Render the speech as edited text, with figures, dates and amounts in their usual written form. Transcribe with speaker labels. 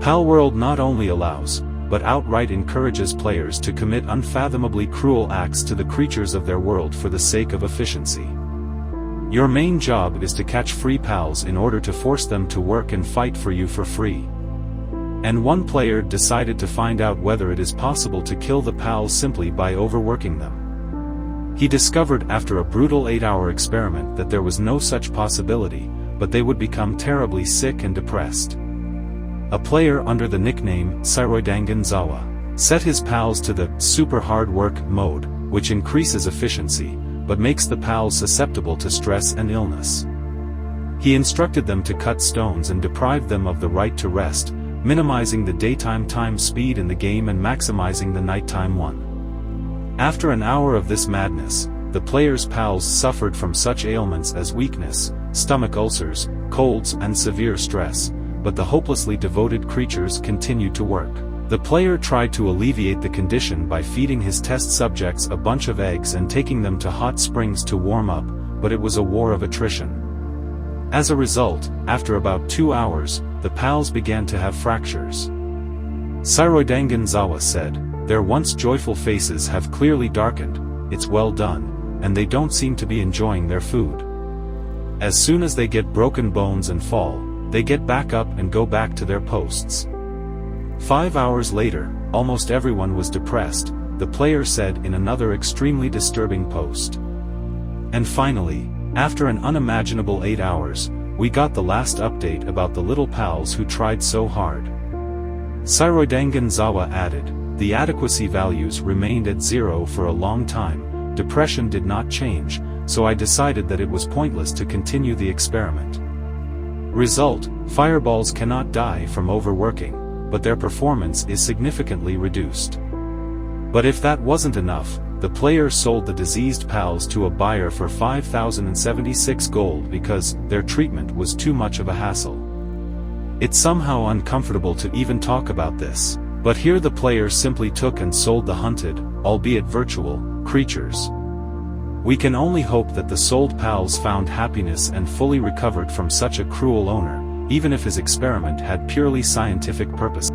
Speaker 1: Palworld not only allows, but outright encourages players to commit unfathomably cruel acts to the creatures of their world for the sake of efficiency. Your main job is to catch free pals in order to force them to work and fight for you for free. And one player decided to find out whether it is possible to kill the pals simply by overworking them. He discovered after a brutal 8-hour experiment that there was no such possibility, but they would become terribly sick and depressed. A player under the nickname Sairoidanganzawa set his pals to the super hard work mode, which increases efficiency, but makes the pals susceptible to stress and illness. He instructed them to cut stones and deprived them of the right to rest, minimizing the daytime time speed in the game and maximizing the nighttime one. After an hour of this madness, the player's pals suffered from such ailments as weakness, stomach ulcers, colds and severe stress, but the hopelessly devoted creatures continued to work. The player tried to alleviate the condition by feeding his test subjects a bunch of eggs and taking them to hot springs to warm up, but it was a war of attrition. As a result, after about 2 hours, the pals began to have fractures. Sairoidanganzawa said, "Their once joyful faces have clearly darkened, it's well done, and they don't seem to be enjoying their food. As soon as they get broken bones and fall, they get back up and go back to their posts." 5 hours later, almost everyone was depressed, the player said in another extremely disturbing post. And finally, after an unimaginable 8 hours, we got the last update about the little pals who tried so hard. Sairoidanganzawa added, "The adequacy values remained at 0 for a long time, depression did not change, so I decided that it was pointless to continue the experiment. Result, fireballs cannot die from overworking, but their performance is significantly reduced." But if that wasn't enough, the player sold the diseased pals to a buyer for 5,076 gold because their treatment was too much of a hassle. It's somehow uncomfortable to even talk about this, but here the player simply took and sold the hunted, albeit virtual, creatures. We can only hope that the sold pals found happiness and fully recovered from such a cruel owner, even if his experiment had purely scientific purpose.